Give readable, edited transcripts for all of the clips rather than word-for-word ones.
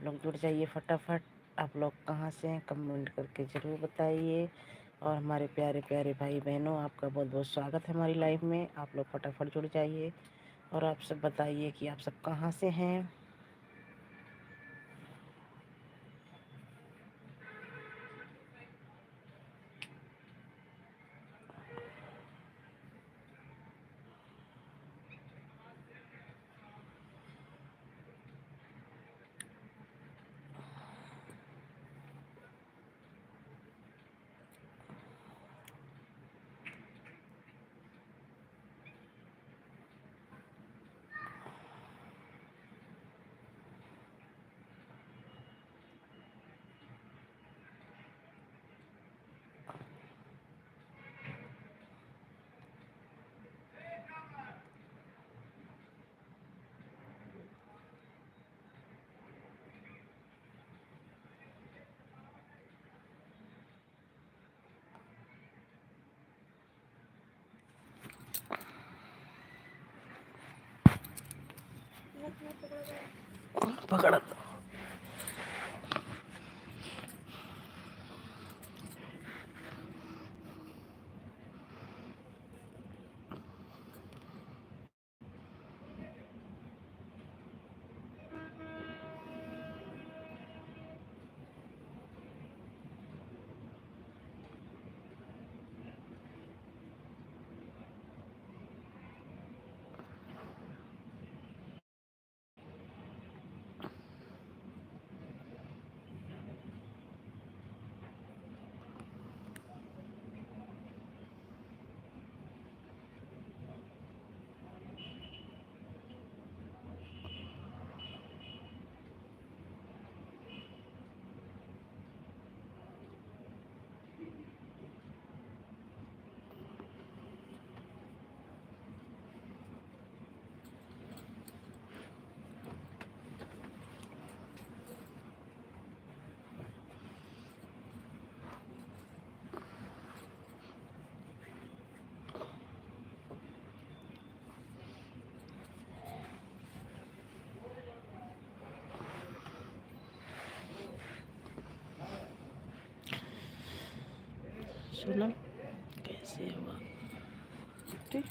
आप लोग जुड़ जाइए फटाफट। आप लोग कहाँ से हैं कमेंट करके ज़रूर बताइए। और हमारे प्यारे प्यारे भाई बहनों, आपका बहुत बहुत स्वागत है हमारी लाइफ में। आप लोग फटाफट जुड़ जाइए और आप सब बताइए कि आप सब कहाँ से हैं। पकड़ा सुना कैसे हुआ ठीक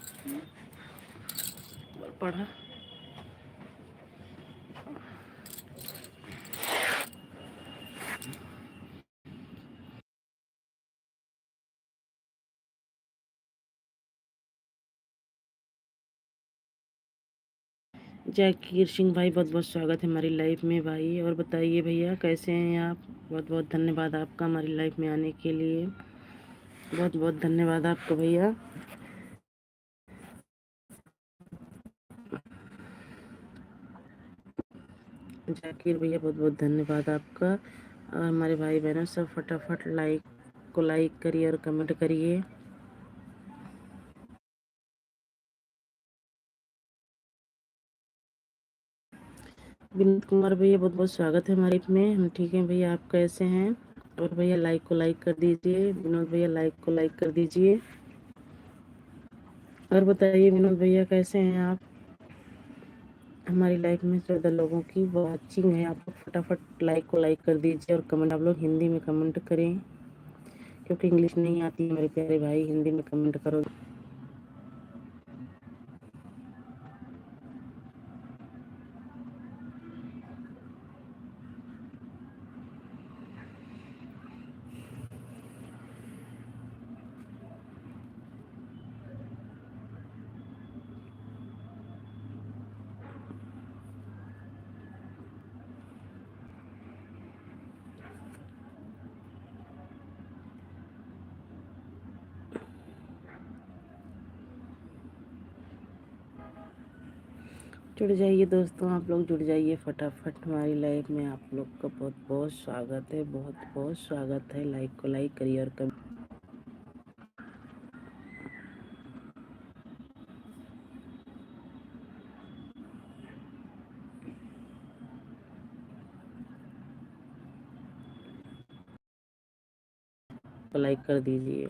पढ़ा। जाकिर सिंह भाई, बहुत बहुत स्वागत है हमारी लाइफ में भाई। और बताइए भैया कैसे हैं आप। बहुत बहुत धन्यवाद आपका हमारी लाइफ में आने के लिए। बहुत बहुत धन्यवाद आपका भैया। जाकिर भैया बहुत बहुत धन्यवाद आपका। और हमारे भाई बहनों सब फटाफट लाइक करिए और कमेंट करिए। विनीत कुमार भैया बहुत बहुत स्वागत है हमारे में। हम ठीक हैं भैया, आप कैसे हैं। और भैया लाइक कर दीजिए। विनोद भैया लाइक कर दीजिए। और बताइए विनोद भैया कैसे हैं आप। हमारी लाइफ में 14 लोगों की वॉचिंग है। आप लोग फटाफट लाइक कर दीजिए। और कमेंट आप लोग हिंदी में कमेंट करें, क्योंकि इंग्लिश नहीं आती है मेरे प्यारे भाई। हिंदी में कमेंट करो। जुड़ जाइए दोस्तों, आप लोग जुड़ जाइए फटाफट हमारी लाइफ में। आप लोग का बहुत बहुत स्वागत है, बहुत बहुत स्वागत है। लाइक करिए और कमेंट लाइक कर दीजिए।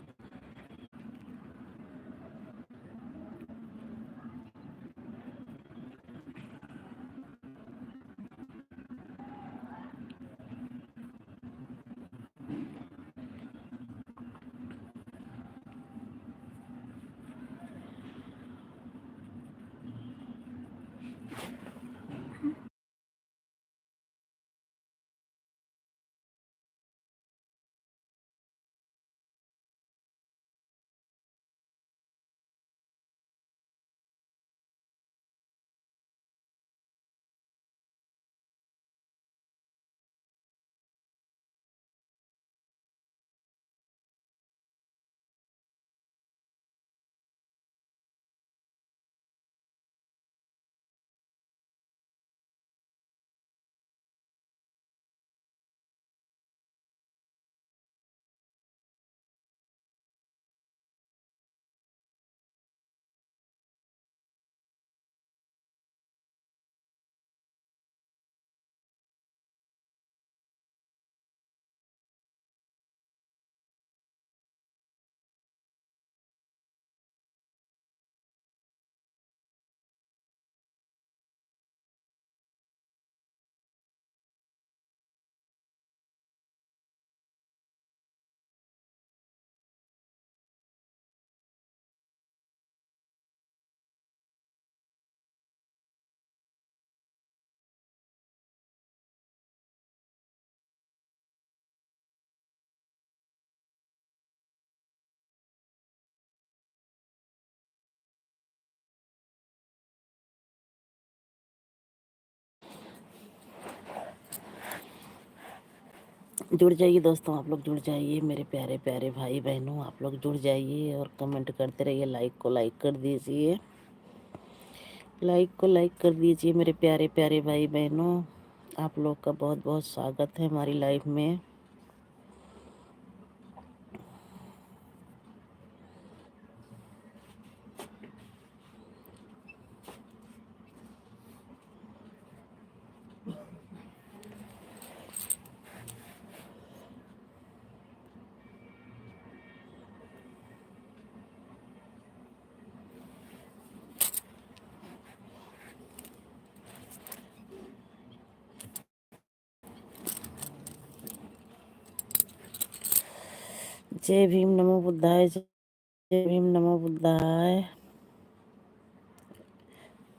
जुड़ जाइए दोस्तों, आप लोग जुड़ जाइए, मेरे प्यारे प्यारे भाई बहनों, आप लोग जुड़ जाइए और कमेंट करते रहिए। लाइक को लाइक कर दीजिए, लाइक को लाइक कर दीजिए मेरे प्यारे प्यारे भाई बहनों। आप लोग का बहुत बहुत स्वागत है हमारी लाइफ में। जय भीम, नमो बुद्धाय। जय भीम, नमो बुद्धाय।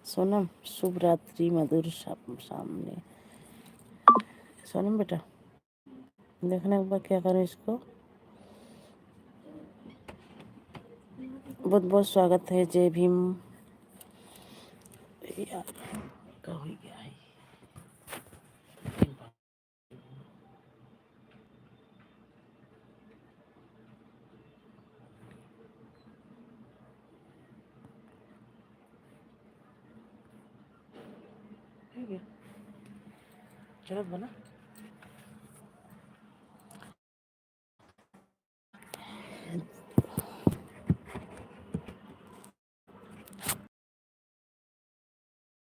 सोनम, शुभ रात्रि, मधुर सामने। सोनम बेटा, देखना एक बार क्या करें इसको। बहुत बहुत स्वागत है। जय भीम। यार क्या हो गया है? चलो बना।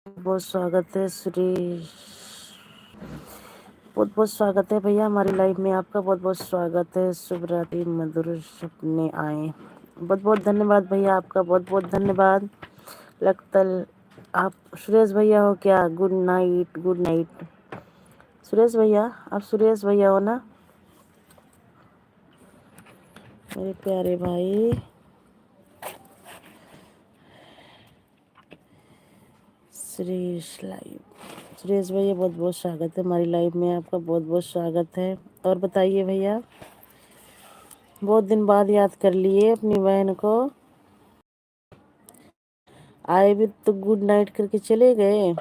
बहुत स्वागत है सुरेश, बहुत बहुत स्वागत है भैया हमारी लाइफ में। आपका बहुत बहुत स्वागत है। शुभ रात्रि, मधुर सपने आए। बहुत बहुत धन्यवाद भैया, आपका बहुत बहुत धन्यवाद। लगता आप सुरेश भैया हो क्या? Good night, good night Suresh भैया। आप सुरेश भैया हो ना मेरे प्यारे भाई? सुरेश लाइव, सुरेश भैया बहुत बहुत स्वागत है हमारी लाइफ में। आपका बहुत बहुत स्वागत है। और बताइए भैया, बहुत दिन बाद याद कर लिए अपनी बहन को। आए भी तो गुड नाइट करके चले गए।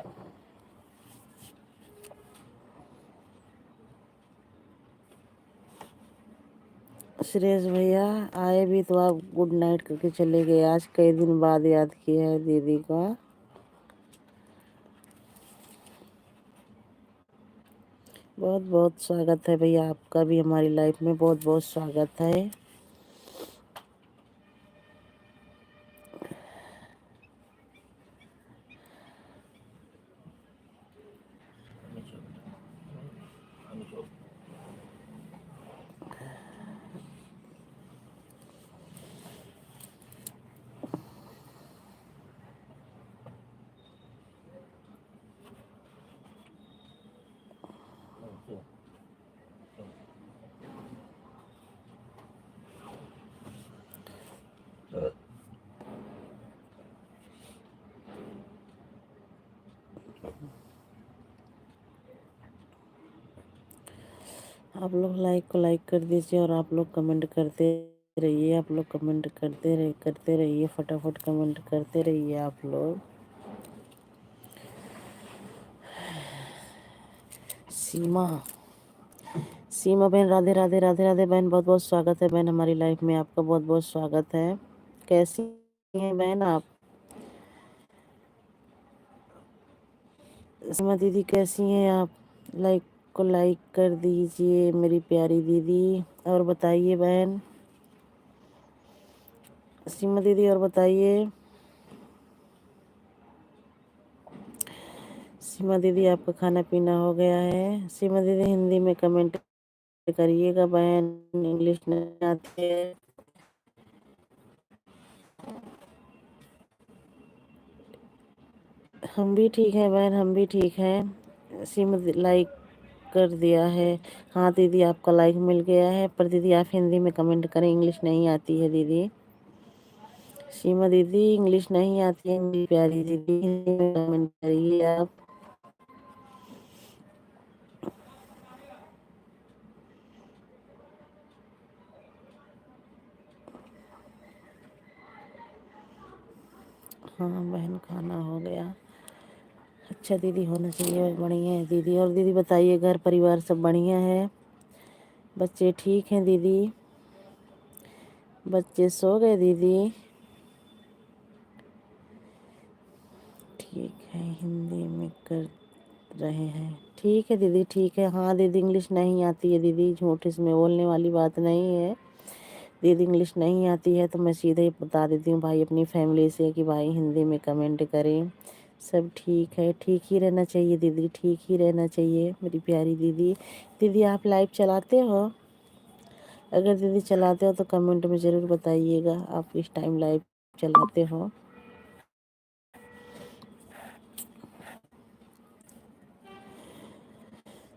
सुरेश भैया आए भी तो आप गुड नाइट करके चले गए। आज कई दिन बाद याद किया है दीदी का। बहुत बहुत स्वागत है भैया, आपका भी हमारी लाइफ में बहुत बहुत स्वागत है। आप लोग लाइक को लाइक कर दीजिए और आप लोग कमेंट करते रहिए। आप लोग कमेंट करते रहिए, फटाफट कमेंट करते रहिए आप लोग। सीमा, सीमा बहन, राधे राधे राधे राधे बहन, बहुत बहुत स्वागत है बहन हमारी लाइफ में। आपका बहुत बहुत स्वागत है। कैसी हैं बहन आप? सीमा दीदी कैसी हैं आप? लाइक को लाइक कर दीजिए मेरी प्यारी दीदी। और बताइए बहन सीमा दीदी, और बताइए सीमा दीदी, आपका खाना पीना हो गया है? सीमा दीदी हिंदी में कमेंट करिएगा बहन, इंग्लिश नहीं आती है। हम भी ठीक हैं बहन, हम भी ठीक हैं। सीमा लाइक कर दिया है। हाँ दीदी, आपका लाइक मिल गया है, पर दीदी आप हिंदी में कमेंट करें, इंग्लिश नहीं आती है दीदी। सीमा दीदी इंग्लिश नहीं आती है मेरी प्यारी दीदी, हिंदी में कमेंट करिए आप। हाँ बहन, खाना हो गया। अच्छा दीदी, होना चाहिए, बढ़िया है दीदी। और दीदी बताइए, घर परिवार सब बढ़िया है? बच्चे ठीक हैं दीदी? बच्चे सो गए दीदी? ठीक है, हिंदी में कर रहे हैं। ठीक है दीदी, ठीक है। हाँ दीदी, इंग्लिश नहीं आती है दीदी, झूठ इसमें बोलने वाली बात नहीं है। दीदी इंग्लिश नहीं आती है तो मैं सीधे ही बता देती हूँ भाई अपनी फैमिली से कि भाई हिंदी में कमेंट करें। सब ठीक है, ठीक ही रहना चाहिए दीदी, ठीक ही रहना चाहिए मेरी प्यारी दीदी। दीदी आप लाइव चलाते हो? अगर दीदी चलाते हो तो कमेंट में ज़रूर बताइएगा आप किस टाइम लाइव चलाते हो।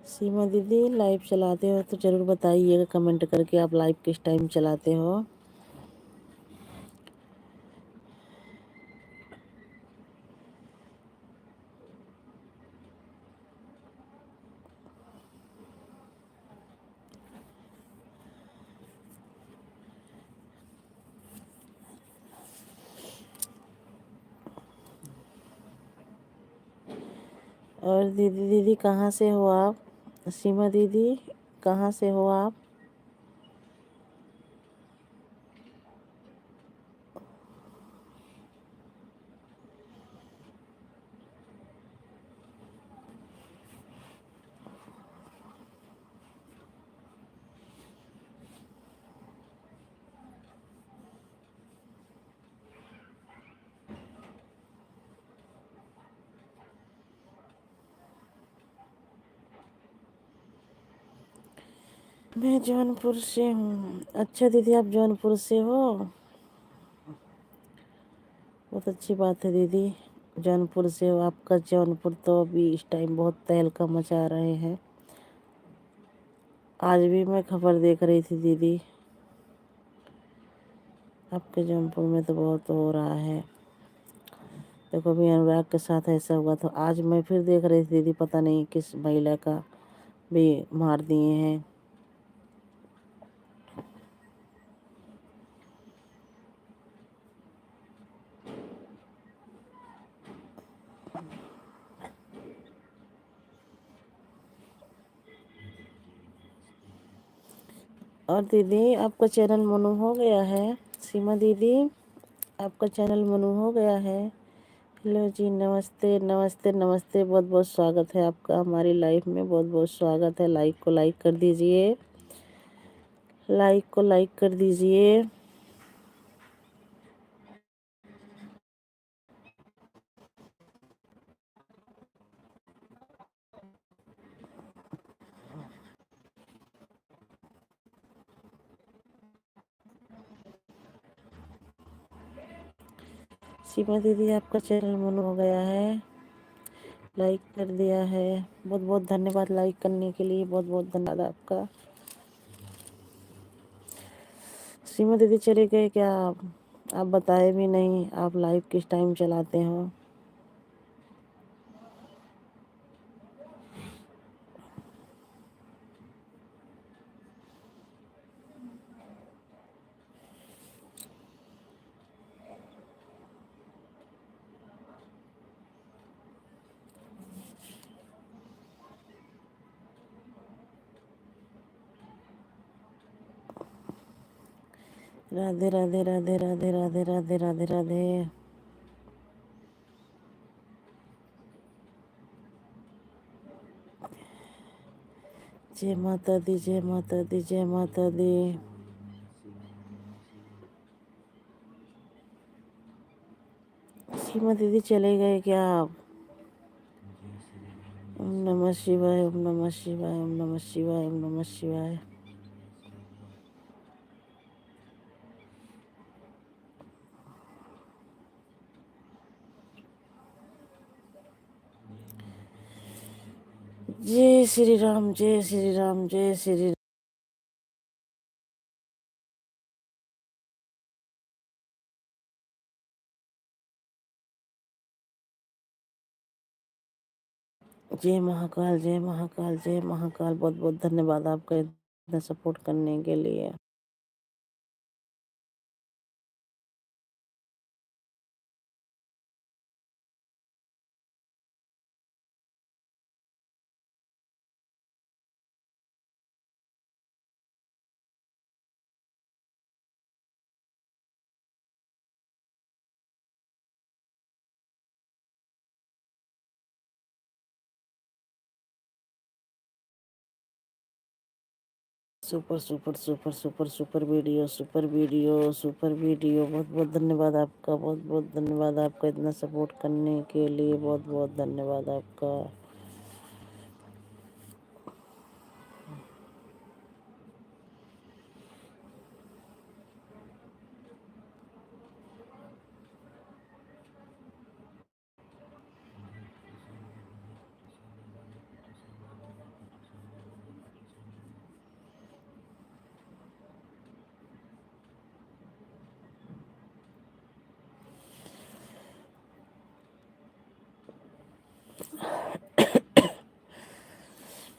सीमा दीदी लाइव चलाते हो तो ज़रूर बताइएगा कमेंट करके आप लाइव किस टाइम चलाते हो। और दीदी दीदी कहाँ से हो आप? सीमा दीदी कहाँ से हो आप? मैं जौनपुर से हूँ। अच्छा दीदी आप जौनपुर से हो? बहुत अच्छी बात है दीदी, जौनपुर से हो। आपका जौनपुर तो अभी इस टाइम बहुत तहलका मचा रहे हैं। आज भी मैं खबर देख रही थी दीदी, आपके जौनपुर में तो बहुत हो रहा है। देखो अभी अनुराग के साथ ऐसा हुआ तो आज मैं फिर देख रही थी दीदी, पता नहीं किस महिला का भी मार दिए हैं। और दीदी आपका चैनल मनु हो गया है? सीमा दीदी आपका चैनल मनु हो गया है? हेलो जी, नमस्ते नमस्ते नमस्ते, बहुत बहुत स्वागत है आपका हमारी लाइफ में, बहुत बहुत स्वागत है। लाइक को लाइक कर दीजिए, लाइक को लाइक कर दीजिए। सीमा दीदी आपका चैनल मनु हो गया है, लाइक कर दिया है। बहुत बहुत धन्यवाद लाइक करने के लिए, बहुत बहुत धन्यवाद आपका। सीमा दीदी चले गए क्या आप बताए भी नहीं आप लाइव किस टाइम चलाते हो। राधे राधे राधे राधे राधे राधे राधे राधे। जय माता दी, जय माता दी, जय माता दी। सीमा दीदी चले गए क्या आप? ओम नमः शिवाय, ओम नमः शिवाय, ओम नमः शिवाय, ओम नमः शिवाय। जय श्री राम, जय श्री राम, जय श्री। जय महाकाल, जय महाकाल, जय महाकाल। बहुत बहुत धन्यवाद आपका इतना सपोर्ट करने के लिए। Super super super super super video, super video, super video. बहुत बहुत धन्यवाद आपका, बहुत बहुत धन्यवाद आपका इतना सपोर्ट करने के लिए, बहुत बहुत धन्यवाद आपका।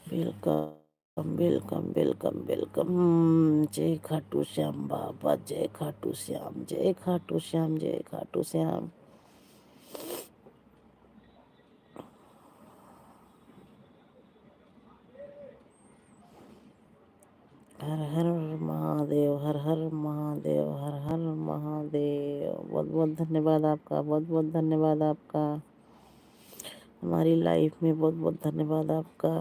Welcome welcome welcome welcome. जय खाटू श्याम बाबा, जय खाटू श्याम, जय खाटू श्याम, जय खाटू श्याम। हर हर महादेव, हर हर महादेव, हर हर महादेव। बहुत बहुत धन्यवाद आपका, बहुत बहुत धन्यवाद आपका हमारी लाइफ में, बहुत बहुत धन्यवाद आपका।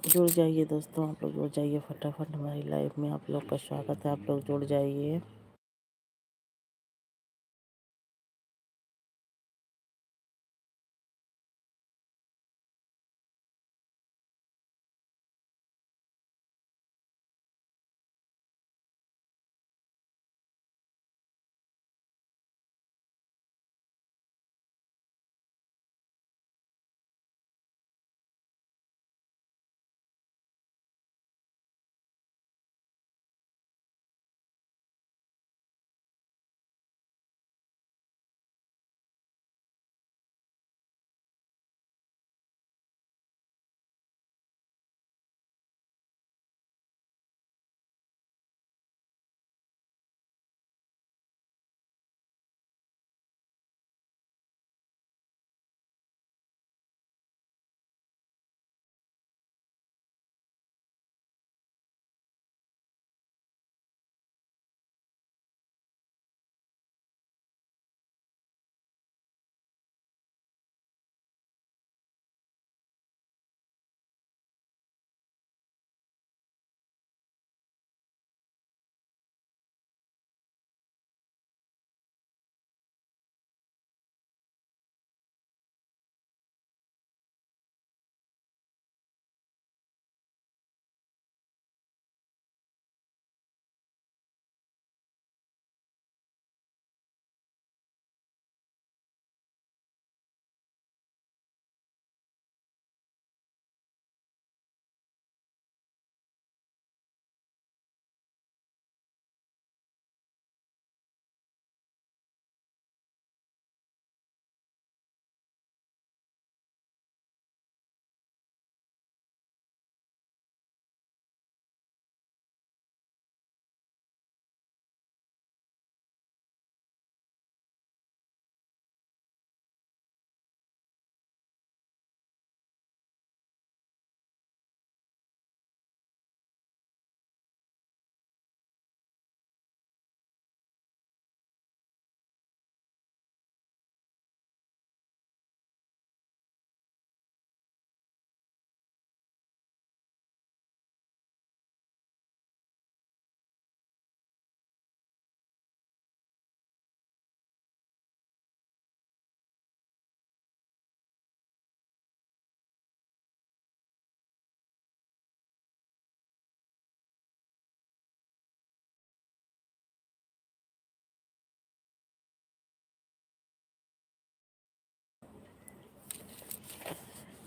जुड़ जाइए दोस्तों, आप लोग जुड़ जाइए फटाफट हमारी लाइफ में। आप लोग का स्वागत है, आप लोग जुड़ जाइए।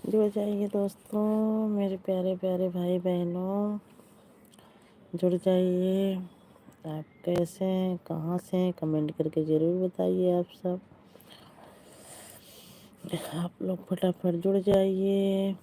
जुड़ जाइए दोस्तों, मेरे प्यारे प्यारे भाई बहनों, जुड़ जाइए। आप कैसे हैं, कहाँ से हैं, कमेंट करके ज़रूर बताइए। आप लोग फटाफट जुड़ जाइए।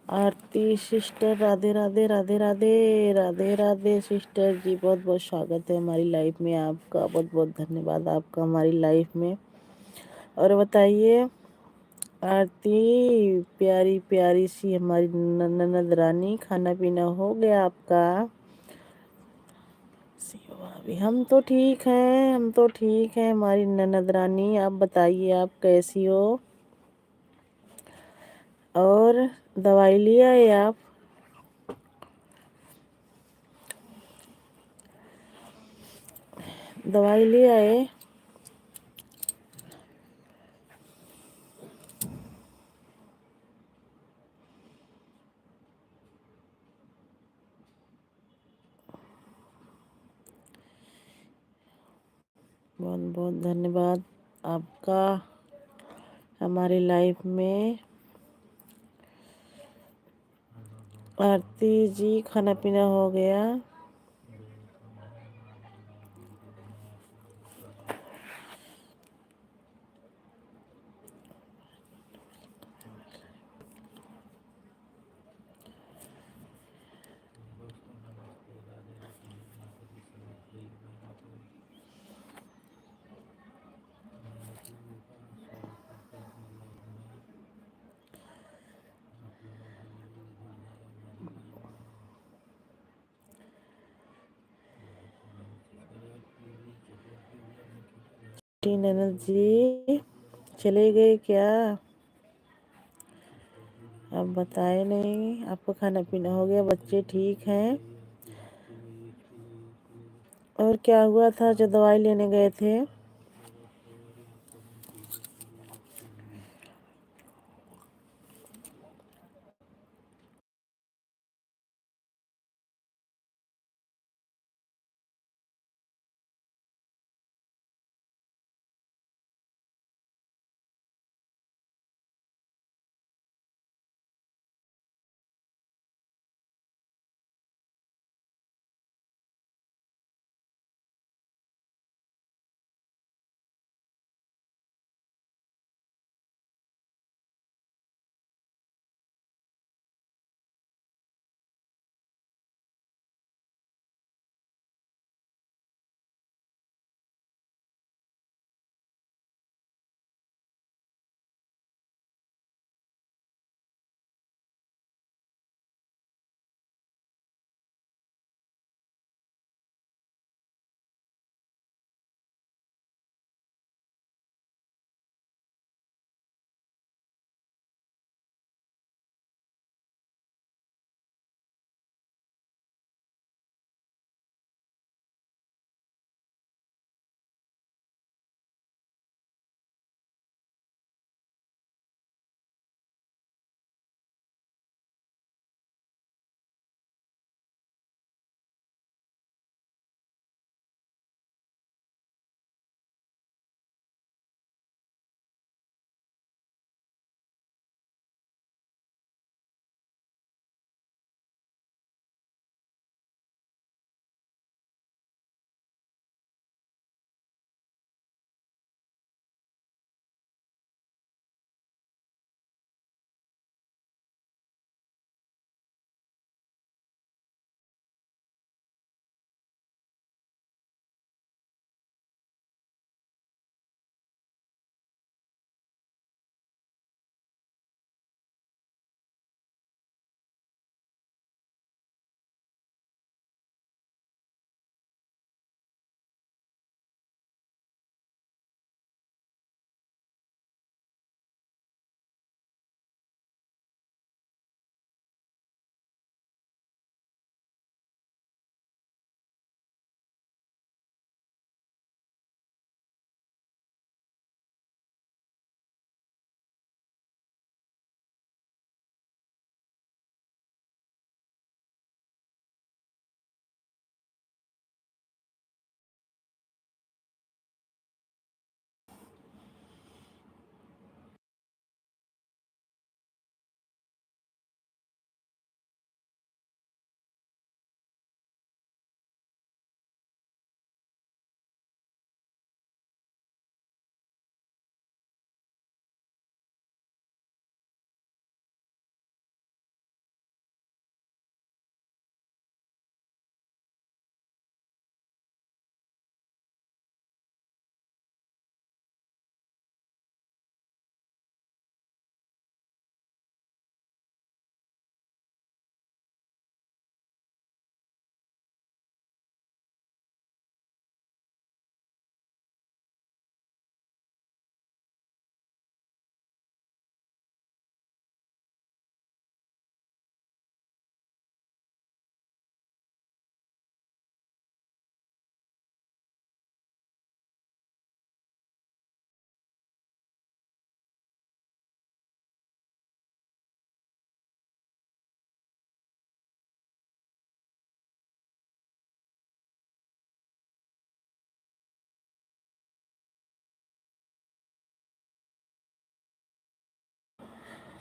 आरती सिस्टर, राधे राधे राधे राधे राधे राधे सिस्टर जी, बहुत बहुत स्वागत है हमारी लाइफ में आपका। बहुत बहुत धन्यवाद आपका हमारी लाइफ में। और बताइए आरती, प्यारी प्यारी सी हमारी ननद रानी, खाना पीना हो गया आपका? भाभी हम तो ठीक हैं, हम तो ठीक हैं हमारी ननद रानी। आप बताइए आप कैसी हो? और दवाई ले आए आप? दवाई ले आए? बहुत बहुत धन्यवाद आपका हमारी लाइफ में। आरती जी खाना पीना हो गया? ननद जी चले गए क्या? आप बताए नहीं। आपका खाना पीना हो गया? बच्चे ठीक हैं? और क्या हुआ था जो दवाई लेने गए थे?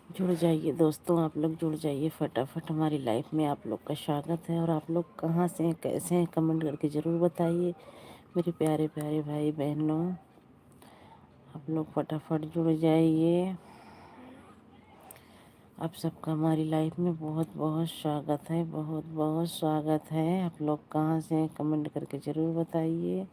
जुड़ जाइए दोस्तों, आप लोग जुड़ जाइए फटाफट, हमारी लाइफ में आप लोग का स्वागत है। और आप लोग कहाँ से हैं, कैसे हैं, कमेंट करके ज़रूर बताइए मेरे प्यारे प्यारे भाई बहनों। आप लोग फटाफट जुड़ जाइए। आप सबका हमारी लाइफ में बहुत बहुत स्वागत है, बहुत बहुत स्वागत है। आप लोग कहाँ से हैं, कमेंट करके ज़रूर बताइए।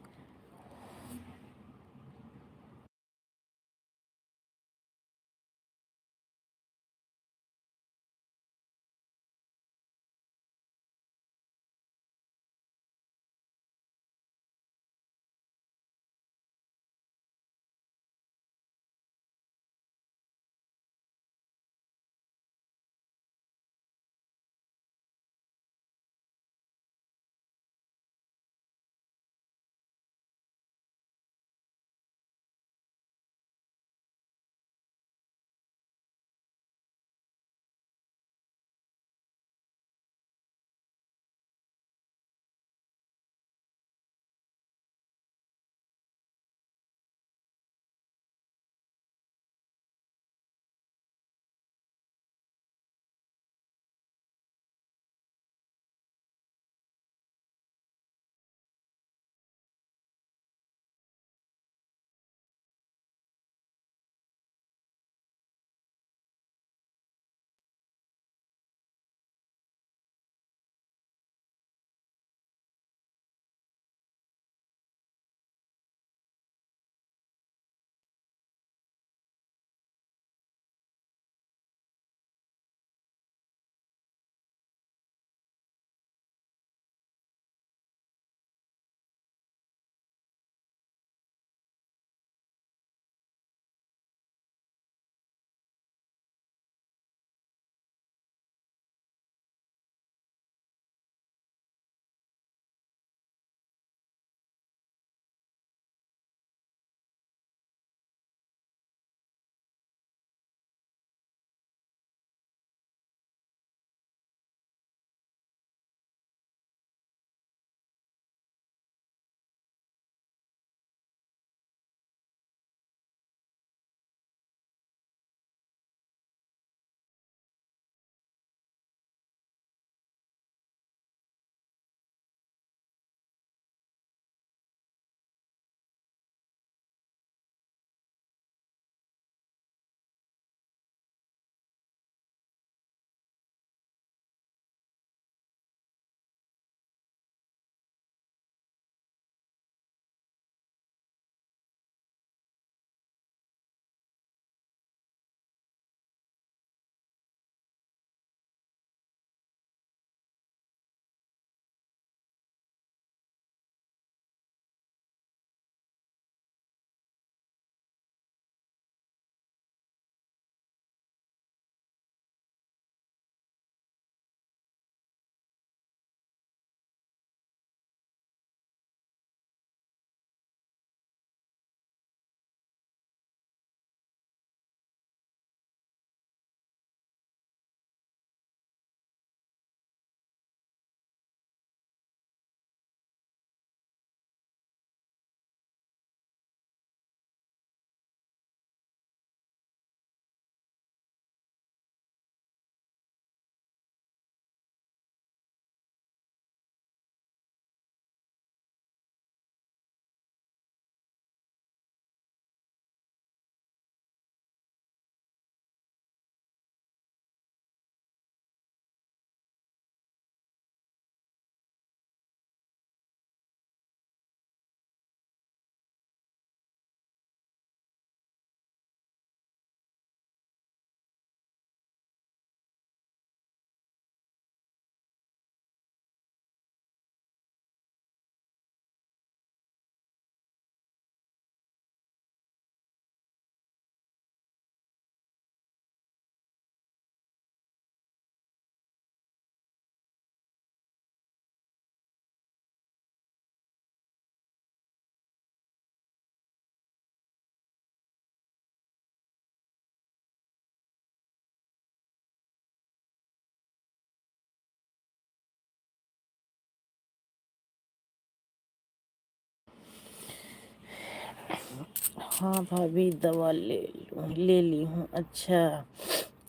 हाँ भाभी, दवा ले ली हूँ। अच्छा,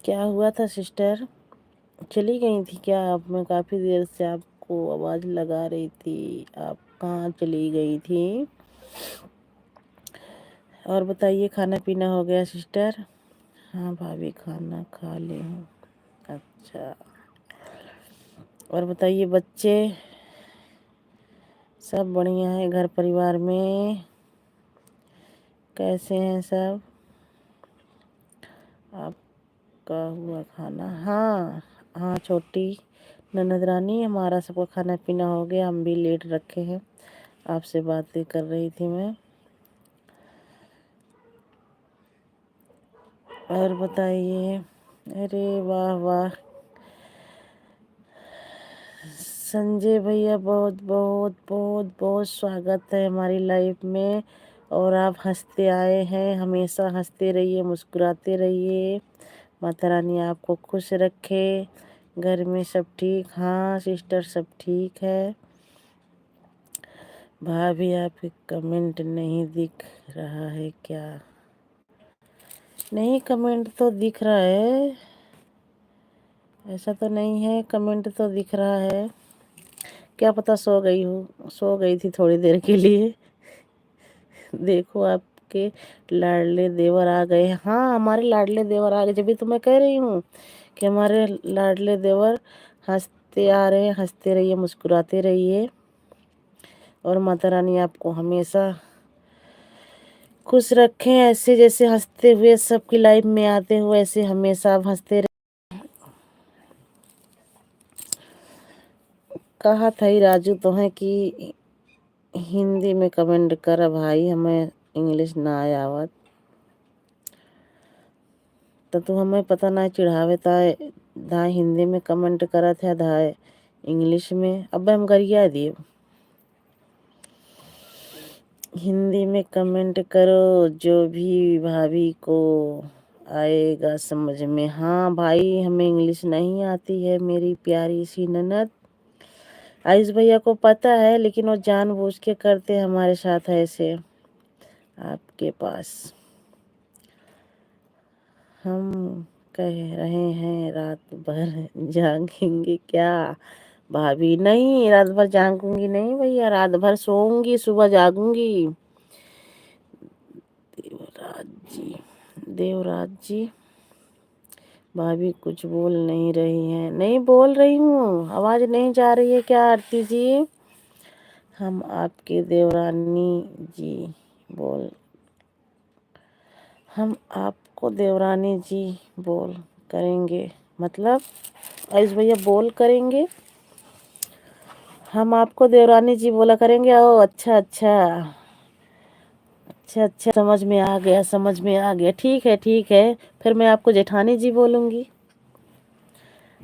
क्या हुआ था सिस्टर? चली गई थी क्या आप? मैं काफ़ी देर से आपको आवाज़ लगा रही थी, आप कहाँ चली गई थी? और बताइए, खाना पीना हो गया सिस्टर? हाँ भाभी, खाना खा ली हूँ। अच्छा, और बताइए, बच्चे सब बढ़िया है? घर परिवार में कैसे हैं सब? आपका हुआ खाना? हाँ हाँ, छोटी ननद रानी, हमारा सबका खाना पीना हो गया, हम भी लेट रखे हैं। आपसे बातें कर रही थी मैं। और बताइए। अरे वाह वाह, संजय भैया, बहुत बहुत बहुत बहुत स्वागत है हमारी लाइफ में। और आप हंसते आए हैं, हमेशा हंसते रहिए, मुस्कुराते रहिए। माता रानी आपको खुश रखे। घर में सब ठीक? हाँ सिस्टर, सब ठीक है। भाभी, आपके कमेंट नहीं दिख रहा है क्या? नहीं, कमेंट तो दिख रहा है, ऐसा तो नहीं है, कमेंट तो दिख रहा है। क्या पता सो गई हूँ, सो गई थी थोड़ी देर के लिए। देखो, आपके लाडले देवर आ गए। हाँ, हमारे लाडले देवर आ गए, जब भी तो मैं कह रही हूँ कि हमारे लाडले देवर हंसते आ रहे हैं। हंसते रहिए, मुस्कुराते रहिए, और माता रानी आपको हमेशा खुश रखें। ऐसे जैसे हंसते हुए सबकी लाइफ में आते हुए, ऐसे हमेशा आप हंसते रहे। कहा था ही राजू तो है कि हिंदी में कमेंट कर भाई, हमें इंग्लिश ना आया आवत। तो तू हमें पता ना चिढ़ावे ताए, धाए हिंदी में कमेंट करत है, धाए इंग्लिश में। अब हम करिया दिए, हिंदी में कमेंट करो, जो भी भाभी को आएगा समझ में। हाँ भाई, हमें इंग्लिश नहीं आती है मेरी प्यारी सी ननद। आयुष भैया को पता है, लेकिन वो जानबूझ के करते हैं हमारे साथ ऐसे। आपके पास हम कह रहे हैं रात भर जागेंगे क्या? भाभी, नहीं, रात भर जागूंगी नहीं भैया, रात भर सोऊंगी, सुबह जागूंगी। देवराज जी, देवराज जी, भाभी कुछ बोल नहीं रही हैं? नहीं बोल रही हूँ, आवाज नहीं जा रही है क्या आरती जी? हम आपके देवरानी जी बोल हम आपको देवरानी जी बोल करेंगे, मतलब आयुष भैया बोल करेंगे, हम आपको देवरानी जी बोला करेंगे। ओ अच्छा अच्छा, अच्छा अच्छा, समझ में आ गया, समझ में आ गया। ठीक है ठीक है, फिर मैं आपको जेठानी जी बोलूँगी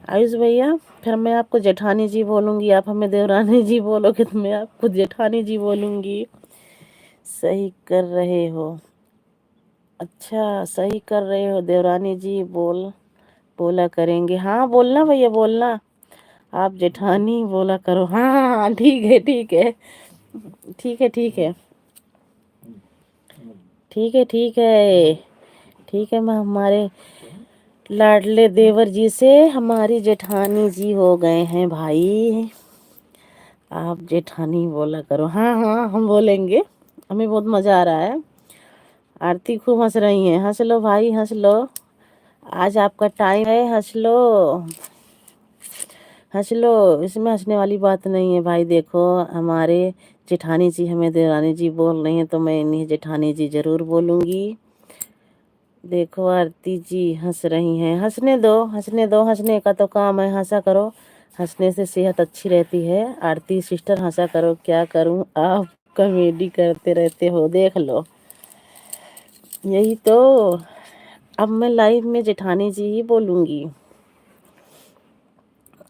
आयुष भैया। फिर मैं आपको जेठानी जी बोलूँगी, आप हमें देवरानी जी बोलोगे तो मैं आपको जेठानी जी बोलूँगी। सही कर रहे हो, अच्छा सही कर रहे हो देवरानी जी, बोला करेंगे। हाँ बोलना भैया, बोलना, आप जेठानी बोला करो। हाँ हाँ हाँ, ठीक है ठीक है, ठीक है ठीक है, ठीक है ठीक है, ठीक है। मैं हमारे लाडले देवर जी से हमारी जेठानी जी हो गए हैं भाई, आप जेठानी बोला करो। हाँ हाँ, हम बोलेंगे, हमें बहुत मज़ा आ रहा है। आरती खूब हंस रही हैं, हंस लो भाई, हंस लो, आज आपका टाइम है, हंस लो, हंस लो, इसमें हंसने वाली बात नहीं है भाई। देखो, हमारे जेठानी जी हमें देवरानी जी बोल रही हैं, तो मैं इन्हें जेठानी जी ज़रूर बोलूँगी। देखो, आरती जी हंस रही हैं, हंसने दो, हंसने दो, हंसने का तो काम है, हंसा करो, हंसने से सेहत अच्छी रहती है। आरती सिस्टर हंसा करो, क्या करूं, आप कॉमेडी करते रहते हो, देख लो, यही तो। अब मैं लाइव में जेठानी जी ही बोलूँगी।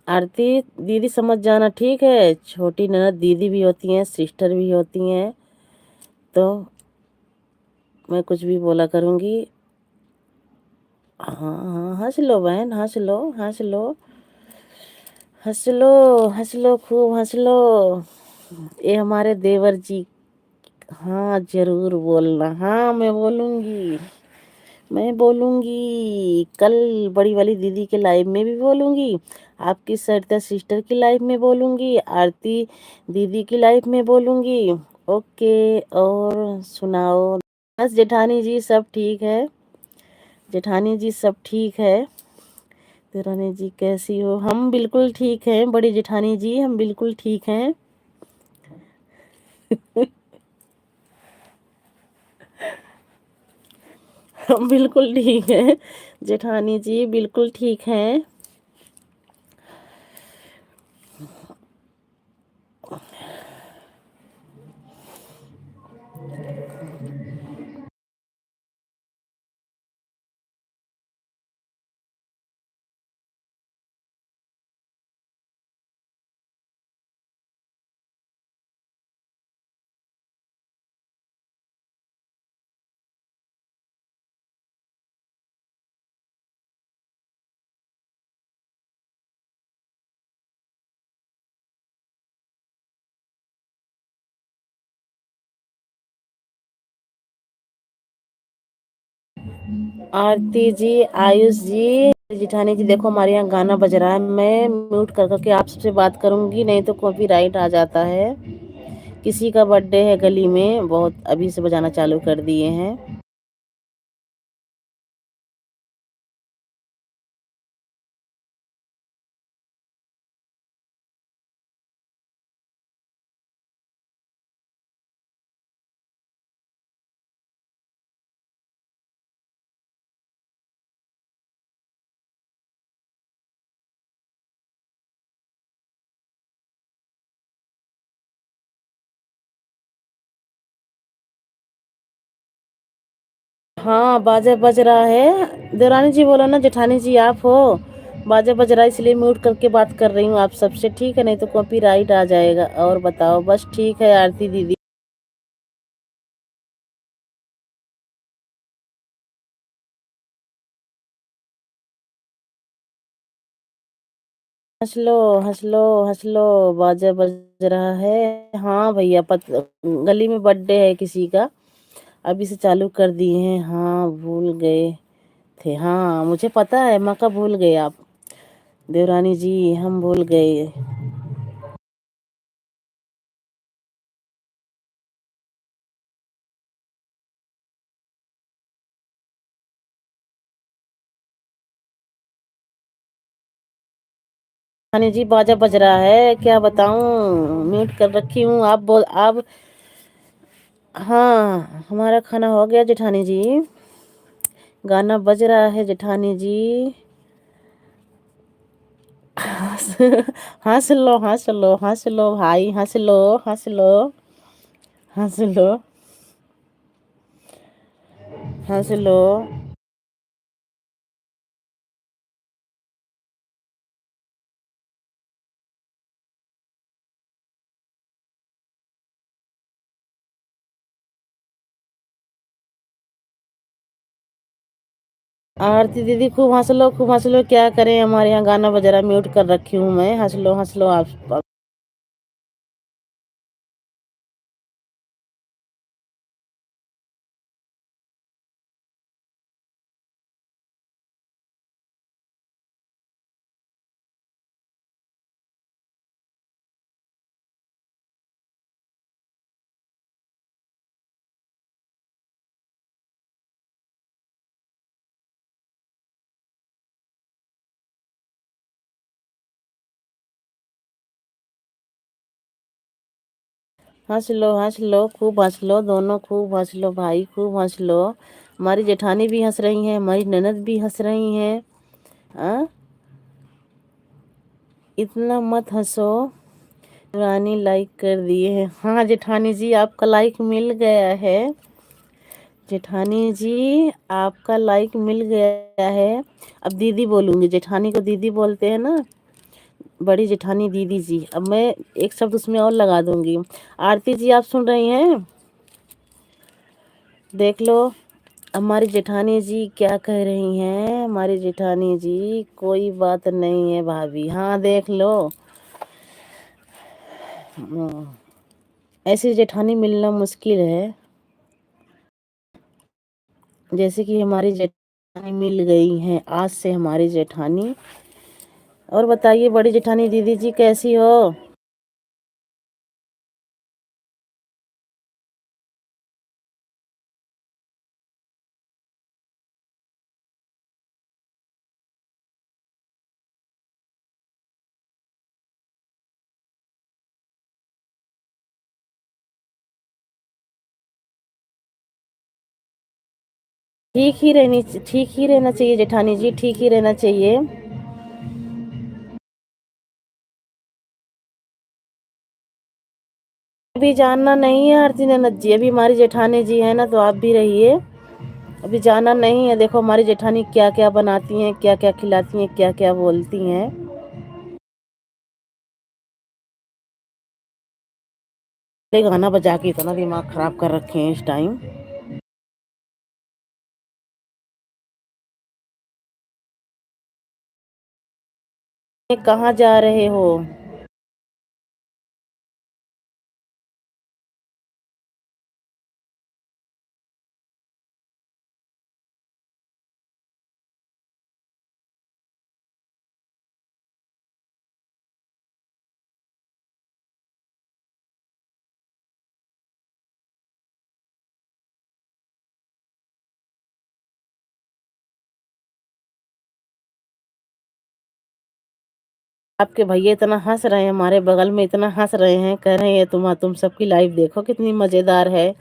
आरती दीदी समझ जाना, ठीक है? छोटी ननद दीदी भी होती हैं, सिस्टर भी होती हैं, तो मैं कुछ भी बोला करूँगी। हाँ हाँ, हंस लो बहन, हंस लो, हंस लो, हंस लो, हंस लो, खूब हंस लो, ये हमारे देवर जी। हाँ जरूर बोलना, हाँ मैं बोलूँगी, मैं बोलूँगी कल बड़ी वाली दीदी के लाइव में भी बोलूँगी, आपकी सरिता सिस्टर की लाइव में बोलूँगी, आरती दीदी की लाइव में बोलूँगी। ओके, और सुनाओ। बस जेठानी जी सब ठीक है, जेठानी जी सब ठीक है। देवरानी जी कैसी हो? हम बिल्कुल ठीक हैं बड़ी जेठानी जी, हम बिल्कुल ठीक हैं। हम बिल्कुल ठीक हैं जेठानी जी, बिल्कुल ठीक हैं। आरती जी, आयुष जी, जिठानी जी, देखो हमारे यहाँ गाना बज रहा है, मैं म्यूट कर करके आपसे बात करूंगी, नहीं तो कॉपीराइट आ जाता है। किसी का बर्थडे है गली में, बहुत अभी से बजाना चालू कर दिए हैं। हाँ, बाजा बज रहा है। देवरानी जी बोलो ना, जेठानी जी आप हो। बाजा बज रहा है इसलिए म्यूट करके बात कर रही हूँ आप सबसे, ठीक है, नहीं तो कॉपीराइट आ जाएगा। और बताओ। बस ठीक है आरती दीदी। हंस लो, हंस लो, हंस लो, बाजा बज रहा है। हाँ भैया, गली में बर्थडे है किसी का, अभी से चालू कर दिए हैं। हाँ, भूल गए थे। हाँ, मुझे पता है, मक्का भूल गए आप देवरानी जी, हम भूल गए। रानी जी, बाजा बज रहा है, क्या बताऊं, म्यूट कर रखी हूँ। आप बोल आप। हाँ, हमारा खाना हो गया जेठानी जी, गाना बज रहा है जेठानी जी। हंस हंस लो, हंस लो, हंस लो भाई, हंस लो, हंस लो, हंस लो, हंस लो। आरती दीदी खूब हंस लो, खूब हंस लो, क्या करें, हमारे यहाँ गाना बज रहा है, म्यूट कर रखी हूँ मैं। हंस लो, हंस लो आप। हंस लो, हंस लो, खूब हंस लो, दोनों खूब हंस लो भाई, खूब हंस लो। हमारी जेठानी भी हंस रही हैं, हमारी ननद भी हंस रही हैं। हाँ, इतना मत हंसो। रानी लाइक कर दिए हैं। हाँ जेठानी जी, आपका लाइक मिल गया है। जेठानी जी, आपका लाइक मिल गया है। अब दीदी बोलूंगी, जेठानी को दीदी बोलते हैं ना, बड़ी जेठानी दीदी जी। अब मैं एक शब्द उसमें और लगा दूंगी। आरती जी, आप सुन रही हैं? देख लो हमारी जेठानी जी क्या कह रही हैं। हमारी जेठानी जी, कोई बात नहीं है भाभी। हाँ, देख लो। हम्म, ऐसी जेठानी मिलना मुश्किल है, जैसे कि हमारी मिल गई हैं आज से हमारी जेठानी। और बताइए बड़ी जेठानी दीदी जी कैसी हो? ठीक ही रहना चाहिए जेठानी जी, ठीक ही रहना चाहिए। अभी जानना नहीं है आरती ननद जी, अभी हमारी जेठानी जी है ना, तो आप भी रहिए। अभी जाना नहीं है। देखो हमारी जेठानी क्या क्या बनाती हैं, क्या क्या खिलाती हैं, क्या क्या बोलती हैं। ये गाना बजा के इतना दिमाग खराब कर रखे हैं इस टाइम। कहाँ जा रहे हो? आपके भैया इतना हंस रहे हैं, हमारे बगल में इतना हंस रहे हैं, कह रहे हैं तुम सबकी लाइव देखो कितनी मजेदार है।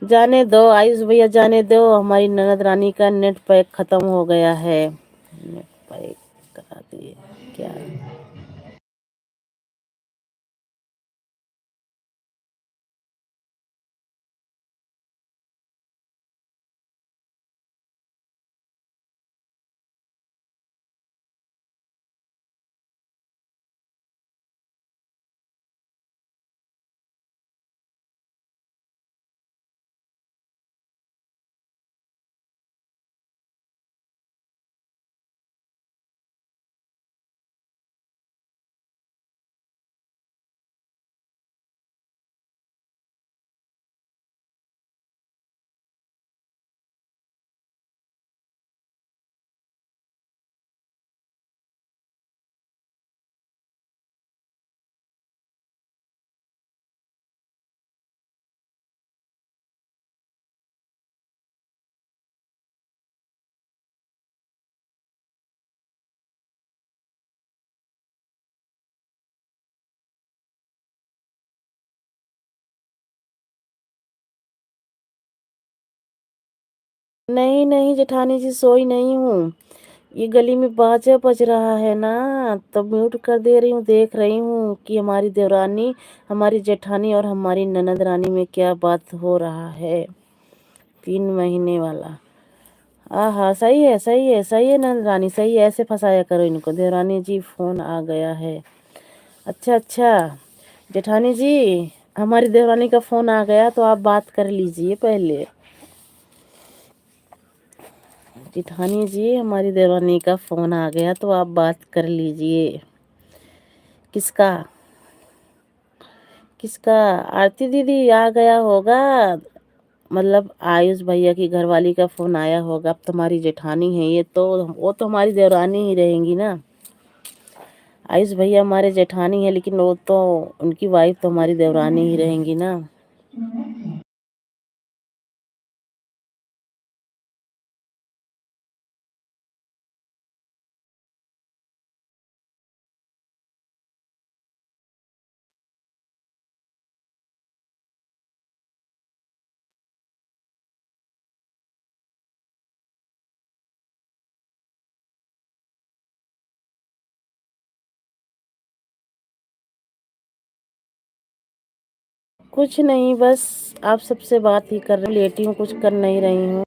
जाने दो आयुष भैया, जाने दो। हमारी ननद रानी का नेट पैक खत्म हो गया है। नेट पैक करा दिए क्या? नहीं नहीं जेठानी जी, सोई नहीं हूँ। ये गली में बाजा बज रहा है ना, तो म्यूट कर दे रही हूँ। देख रही हूँ कि हमारी देवरानी, हमारी जेठानी और हमारी ननद रानी में क्या बात हो रहा है। 3 महीने वाला। हाँ, सही है, सही है, सही है नंद रानी, सही है। ऐसे फंसाया करो इनको। देवरानी जी फोन आ गया है। अच्छा अच्छा जेठानी जी, हमारी देवरानी का फोन आ गया तो आप बात कर लीजिए पहले। जेठानी जी हमारी देवरानी का फोन आ गया तो आप बात कर लीजिए। किसका? किसका? आरती दीदी आ गया होगा। मतलब आयुष भैया की घरवाली का फोन आया होगा। अब तुम्हारी जेठानी है ये, तो वो तो हमारी देवरानी ही रहेंगी ना। आयुष भैया हमारे जेठानी है, लेकिन वो तो, उनकी वाइफ तो हमारी देवरानी ही रहेंगी ना। कुछ नहीं, बस आप सबसे बात ही कर रही, लेटी हूँ, कुछ कर नहीं रही हूँ।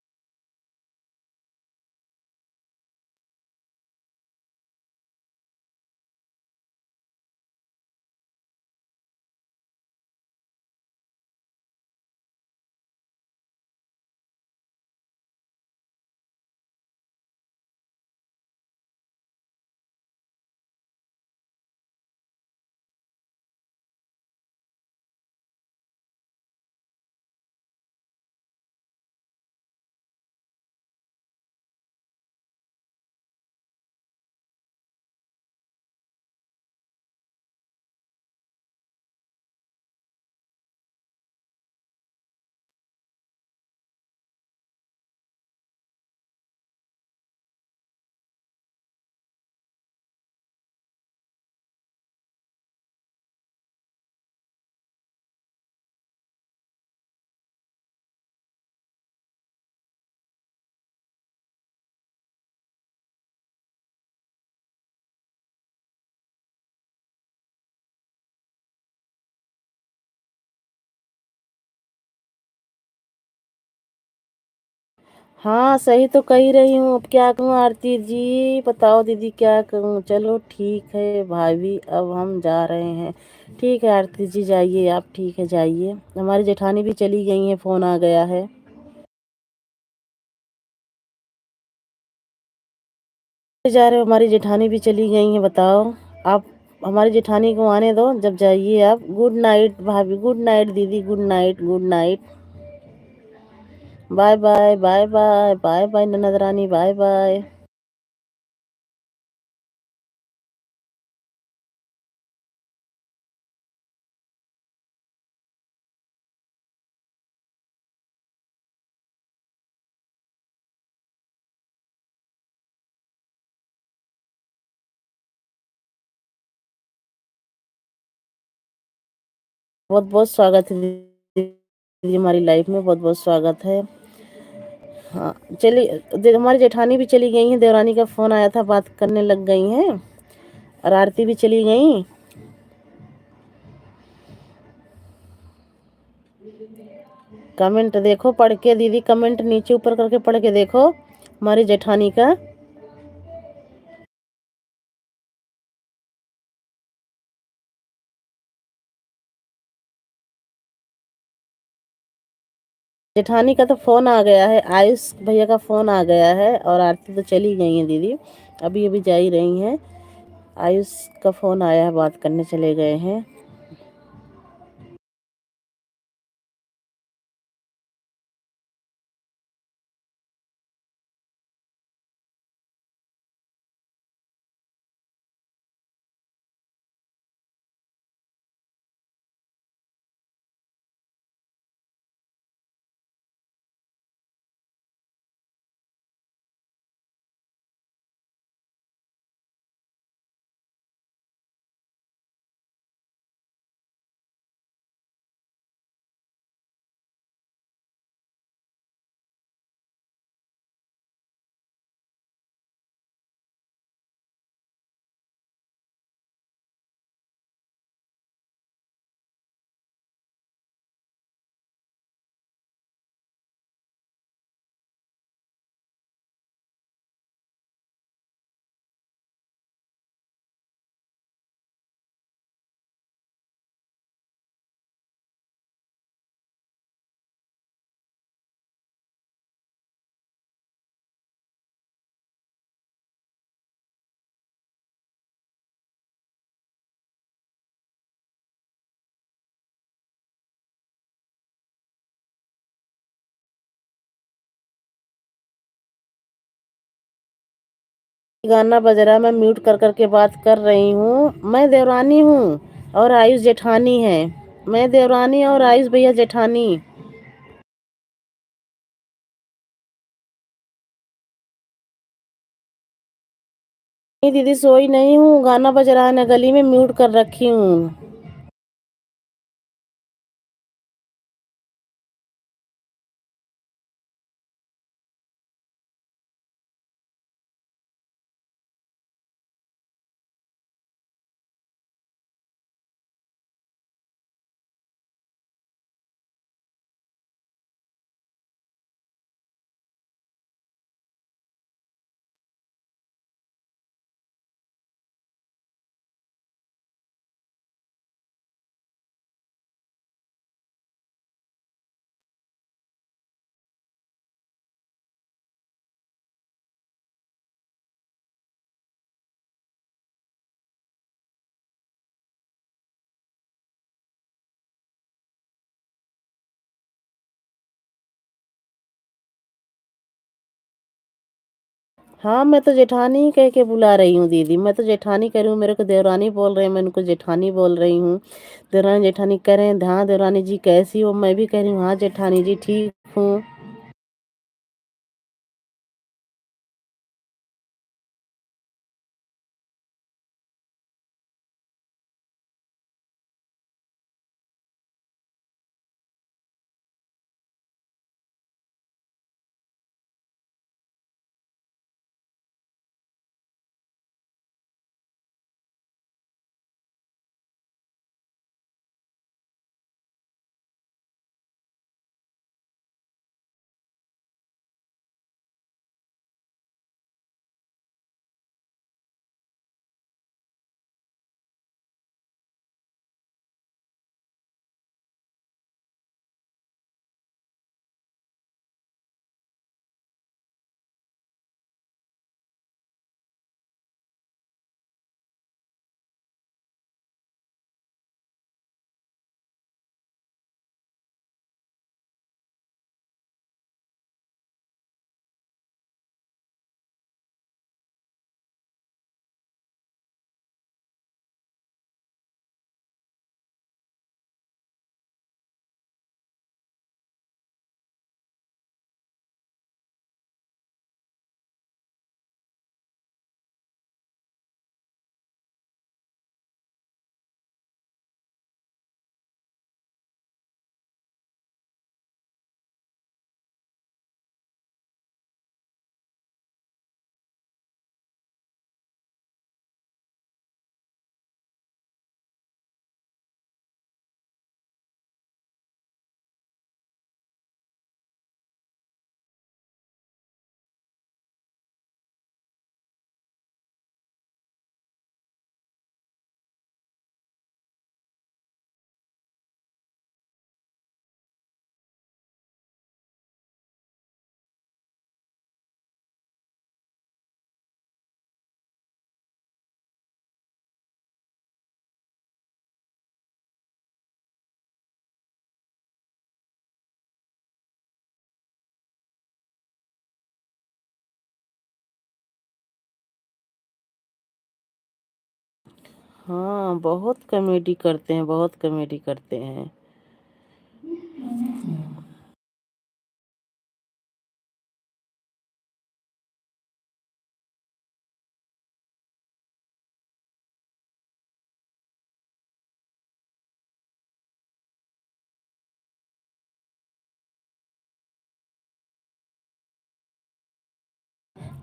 हाँ सही तो कह ही रही हूँ, अब क्या कहूँ आरती जी, बताओ दीदी क्या कहूँ। चलो ठीक है भाभी, अब हम जा रहे हैं। ठीक है आरती जी जाइए आप, ठीक है जाइए। हमारी जेठानी भी चली गई हैं, फ़ोन आ गया है। जा रहे हो, हमारी जेठानी भी चली गई हैं, बताओ। आप हमारी जेठानी को आने दो, जब जाइए आप। गुड नाइट भाभी, गुड नाइट दीदी, good night, good night. Bye bye, bye bye, bye bye ननद रानी, बाय बाय। बहुत बहुत स्वागत है दीदी, हमारी लाइफ में बहुत बहुत स्वागत है। हाँ चलिए, हमारी जेठानी भी चली गई हैं, देवरानी का फ़ोन आया था, बात करने लग गई हैं। और आरती भी चली गई। कमेंट देखो पढ़ के दीदी, कमेंट नीचे ऊपर करके पढ़ के देखो हमारी जेठानी का। जेठानी का तो फ़ोन आ गया है, आयुष भैया का फ़ोन आ गया है, और आरती तो चली गई हैं दीदी, अभी अभी जा ही रही हैं। आयुष का फ़ोन आया है, बात करने चले गए हैं। गाना बज रहा है, मैं म्यूट कर करके बात कर रही हूँ। मैं देवरानी हूँ और आयुष जेठानी है। मैं देवरानी और आयुष भैया जेठानी। नहीं दीदी सोई नहीं हूँ, गाना बज रहा है ना, गली में म्यूट कर रखी हूँ। हाँ मैं तो जेठानी ही कह के बुला रही हूँ दीदी, मैं तो जेठानी कह रही हूँ, मेरे को देवरानी बोल रहे हैं, मैं उनको जेठानी बोल रही हूँ। देवरानी जेठानी कह रहे हैं, हाँ देवरानी जी कैसी हो, मैं भी कह रही हूँ हाँ जेठानी जी ठीक हूँ। हाँ, बहुत कॉमेडी करते हैं, बहुत कॉमेडी करते हैं।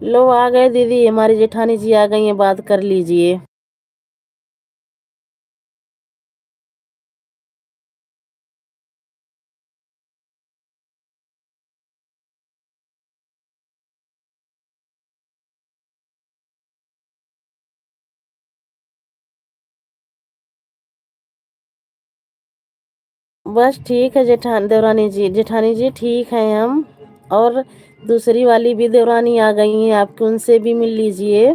लो आ गए दीदी, हमारी जेठानी जी आ गई हैं, बात कर लीजिए। बस ठीक है जेठान देवरानी जी, जेठानी जी ठीक है हम। और दूसरी वाली भी देवरानी आ गई हैं आपकी, उनसे भी मिल लीजिए।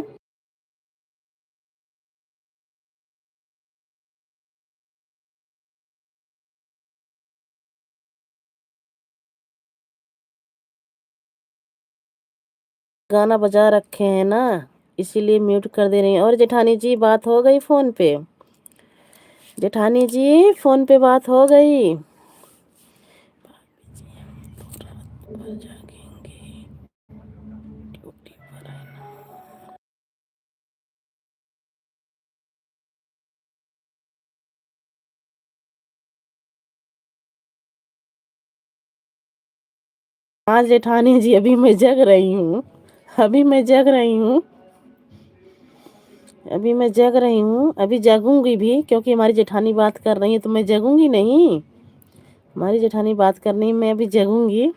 गाना बजा रखे हैं ना, इसीलिए म्यूट कर दे रही हैं। और जेठानी जी बात हो गई फोन पे? जेठानी जी फोन पे बात हो गई? हाँ जेठानी जी, अभी मैं जग रही हूँ, अभी मैं जग रही हूँ, अभी मैं जग रही हूँ, अभी जगूंगी भी, क्योंकि हमारी जेठानी बात कर रही है तो मैं जगूंगी नहीं। हमारी जेठानी बात कर रही है, मैं अभी जगूंगी।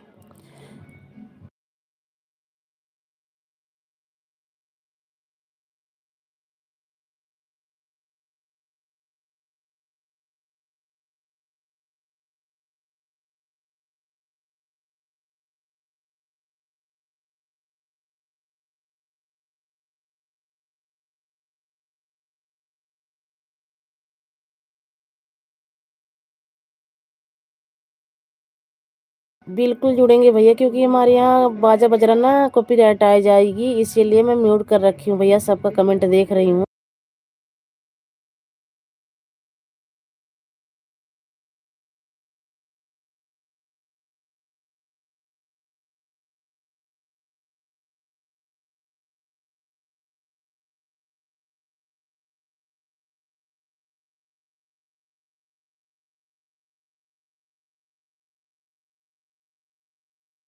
बिल्कुल जुड़ेंगे भैया, क्योंकि हमारे यहाँ बाजा बज रहा ना, कॉपीराइट आ जाएगी, इसीलिए मैं म्यूट कर रखी हूँ भैया। सबका कमेंट देख रही हूँ।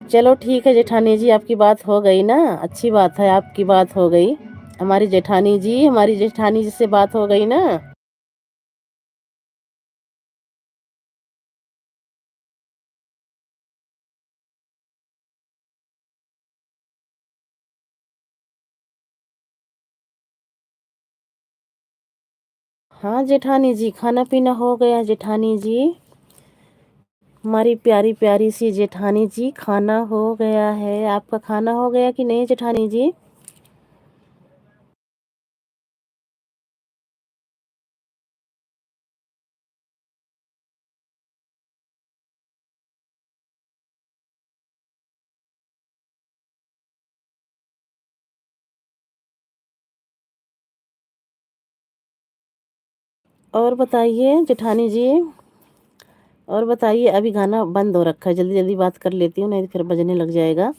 चलो ठीक है जेठानी जी, आपकी बात हो गई ना, अच्छी बात है, आपकी बात हो गई। हमारी जेठानी जी, हमारी जेठानी जी से बात हो गई ना। हाँ जेठानी जी, खाना पीना हो गया जेठानी जी। हमारी प्यारी प्यारी सी जेठानी जी, खाना हो गया है। आपका खाना हो गया कि नहीं जेठानी जी? और बताइए जेठानी जी, और बताइए। अभी गाना बंद हो रखा है, जल्दी जल्दी बात कर लेती हूँ, नहीं तो फिर बजने लग जाएगा।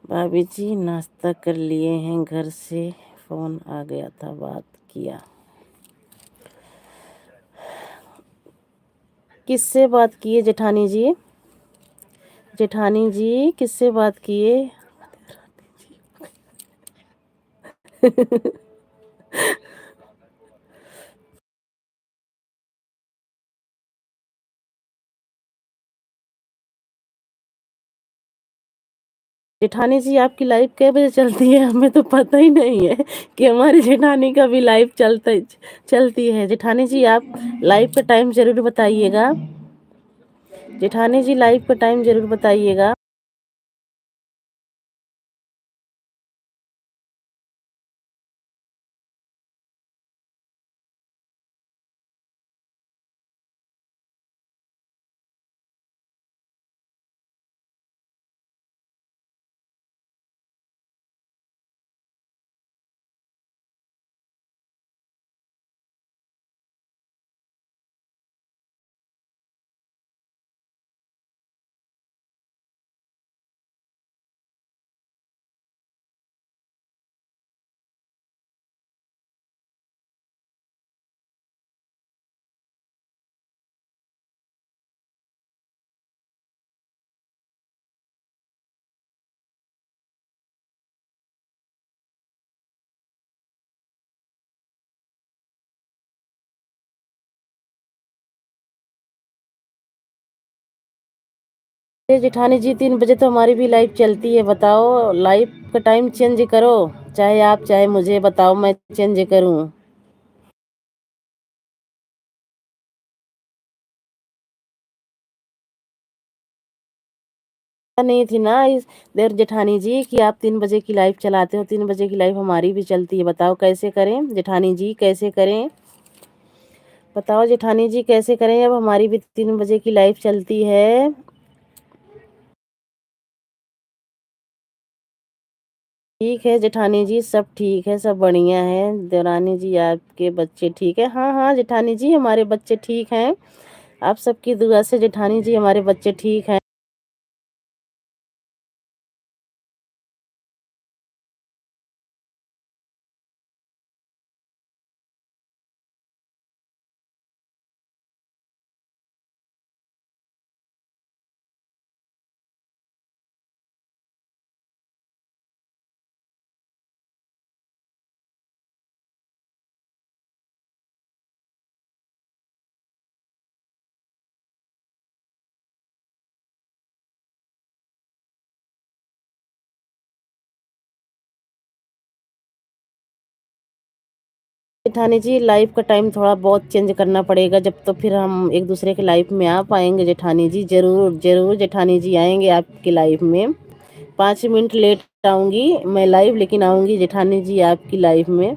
भाभी जी नाश्ता कर लिए हैं, घर से फ़ोन आ गया था, बात किया। किससे बात किए जेठानी जी? जेठानी जी किससे बात किए? जेठानी जी आपकी लाइव कै बजे चलती है? हमें तो पता ही नहीं है कि हमारी जेठानी का भी लाइव चलती है। जेठानी जी आप लाइव का टाइम ज़रूर बताइएगा। जेठानी जी लाइव का टाइम ज़रूर बताइएगा। ये जेठानी जी 3 बजे तो हमारी भी लाइव चलती है, बताओ लाइव का टाइम चेंज करो, चाहे आप चाहे मुझे बताओ, मैं चेंज करूं। नहीं थी ना इस देर जेठानी जी कि आप 3 बजे की लाइव चलाते हो, 3 बजे की लाइव हमारी भी चलती है, बताओ कैसे करें जेठानी जी, कैसे करें, बताओ जेठानी जी कैसे करें, अब हमारी भी 3 बजे की लाइव चलती है। ठीक है जेठानी जी, सब ठीक है, सब बढ़िया है। देवरानी जी आपके बच्चे ठीक है? हाँ हाँ जेठानी जी हमारे बच्चे ठीक हैं, आप सबकी दुआ से जेठानी जी हमारे बच्चे ठीक हैं। जेठानी जी लाइव का टाइम थोड़ा बहुत चेंज करना पड़ेगा, जब तो फिर हम एक दूसरे के लाइव में आ पाएंगे जेठानी जी, जरूर जरूर जेठानी जी आएंगे आपकी लाइव में। 5 मिनट लेट आऊंगी मैं लाइव, लेकिन आऊंगी जेठानी जी आपकी लाइव में।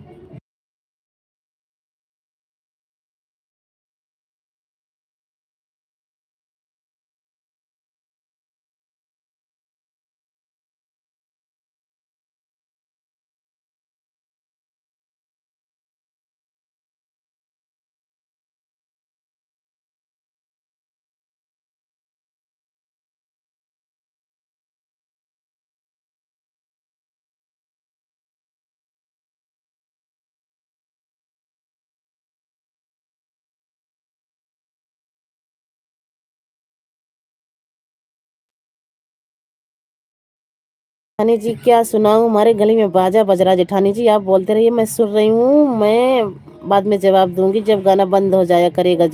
जेठानी जी क्या सुनाऊं, हमारे गली में बाजा बज रहा है जेठानी जी, आप बोलते रहिए मैं सुन रही हूँ, मैं बाद में जवाब दूंगी जब गाना बंद हो जाया करेगा।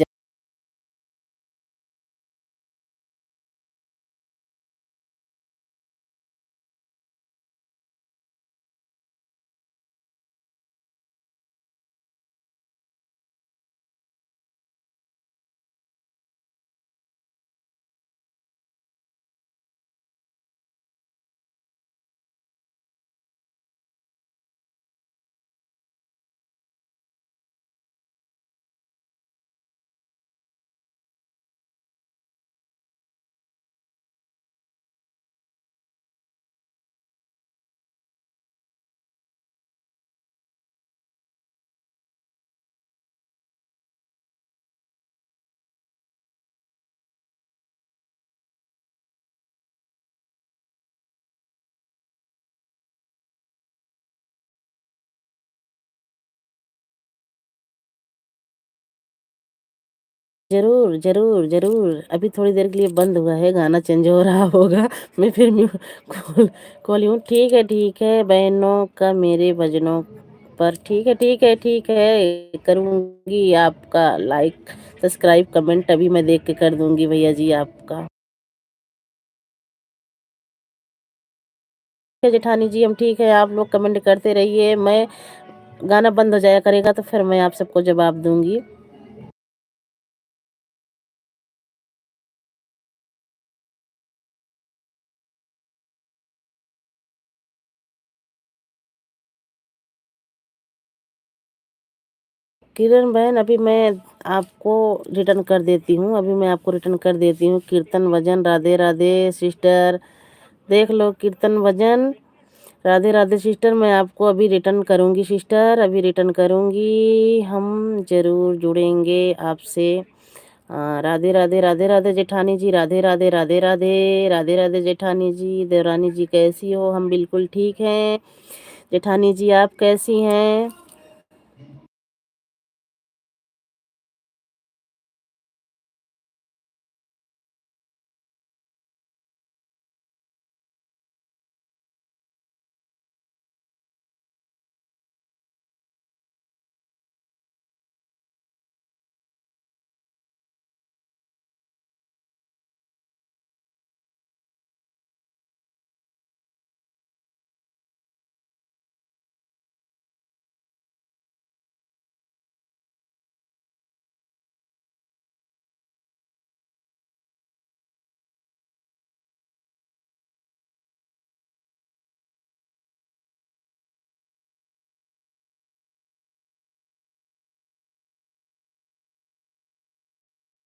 जरूर जरूर जरूर, अभी थोड़ी देर के लिए बंद हुआ है, गाना चेंज हो रहा होगा। मैं फिर खोल खोली हूँ। ठीक है बहनों का मेरे भजनों पर, ठीक है ठीक है ठीक है, करूँगी आपका लाइक सब्सक्राइब कमेंट, अभी मैं देख के कर दूंगी भैया जी आपका। ठीक है जेठानी जी हम ठीक है, आप लोग कमेंट करते रहिए, मैं गाना बंद हो जाया करेगा तो फिर मैं आप सबको जवाब दूंगी। किरण बहन अभी मैं आपको रिटर्न कर देती हूँ, अभी मैं आपको रिटर्न कर देती हूँ। कीर्तन भजन राधे राधे सिस्टर, देख लो कीर्तन भजन राधे राधे सिस्टर, मैं आपको अभी रिटर्न करूँगी सिस्टर, अभी रिटर्न करूँगी, हम जरूर जुड़ेंगे आपसे। राधे राधे राधे राधे जेठानी जी, राधे राधे राधे राधे राधे राधे जेठानी जी। देवरानी जी कैसी हो? हम बिल्कुल ठीक हैं। जेठानी जी आप कैसी हैं?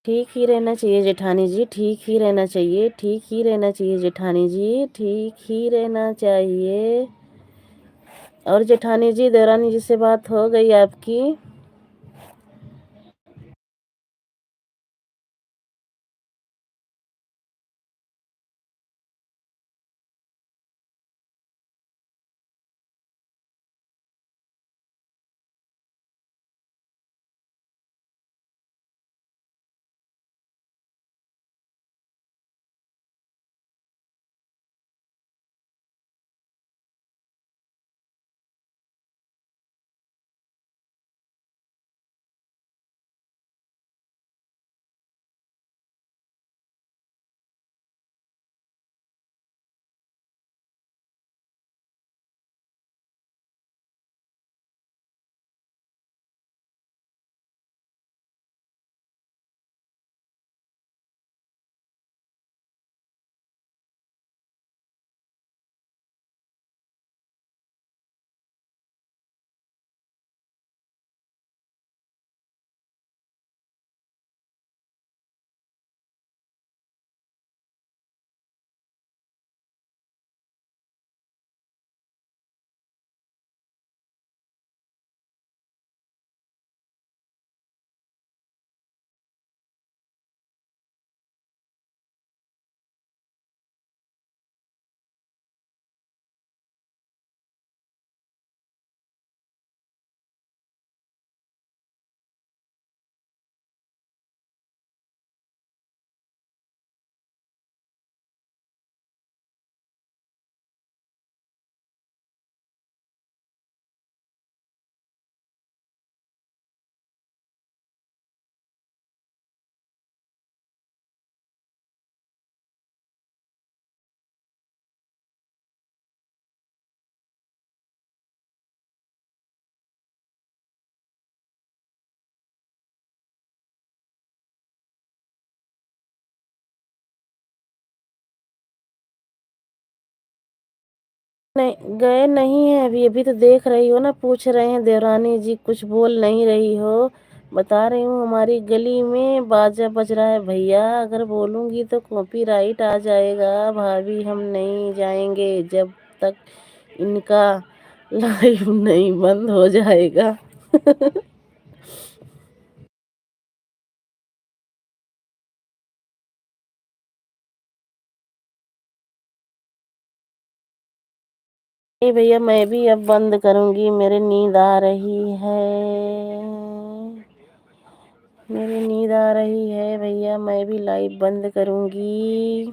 ठीक ही रहना चाहिए जेठानी जी, ठीक ही रहना चाहिए, ठीक ही रहना चाहिए जेठानी जी, ठीक ही रहना चाहिए। और जेठानी जी, देवरानी जी से बात हो गई आपकी? नहीं, गए नहीं है अभी, अभी तो देख रही हो ना, पूछ रहे हैं देवरानी जी, कुछ बोल नहीं रही हो। बता रही हूँ हमारी गली में बाजा बज रहा है भैया, अगर बोलूँगी तो कॉपीराइट आ जाएगा। भाभी हम नहीं जाएंगे जब तक इनका लाइव नहीं बंद हो जाएगा। नहीं भैया, मैं भी अब बंद करूँगी, मेरे नींद आ रही है, मेरी नींद आ रही है भैया, मैं भी लाइव बंद करूँगी।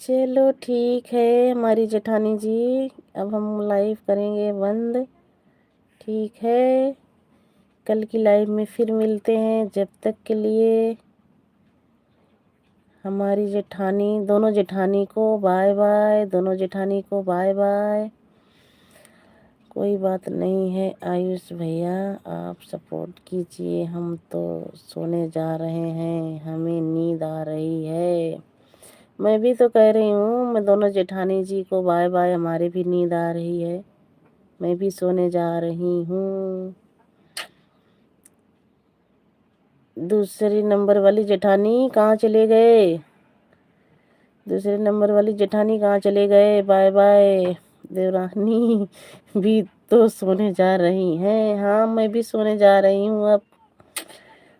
चलो ठीक है हमारी जेठानी जी, अब हम लाइव करेंगे बंद। ठीक है, कल की लाइव में फिर मिलते हैं, जब तक के लिए हमारी जेठानी, दोनों जेठानी को बाय बाय, दोनों जेठानी को बाय बाय। कोई बात नहीं है आयुष भैया, आप सपोर्ट कीजिए, हम तो सोने जा रहे हैं, हमें नींद आ रही है। मैं भी तो कह रही हूँ, मैं दोनों जेठानी जी को बाय बाय, हमारी भी नींद आ रही है, मैं भी सोने जा रही हूँ। दूसरी नंबर वाली जेठानी कहाँ चले गए? दूसरे नंबर वाली जेठानी कहाँ चले गए? Bye bye. देवरानी भी तो सोने जा रही हैं। हाँ, मैं भी सोने जा रही हूँ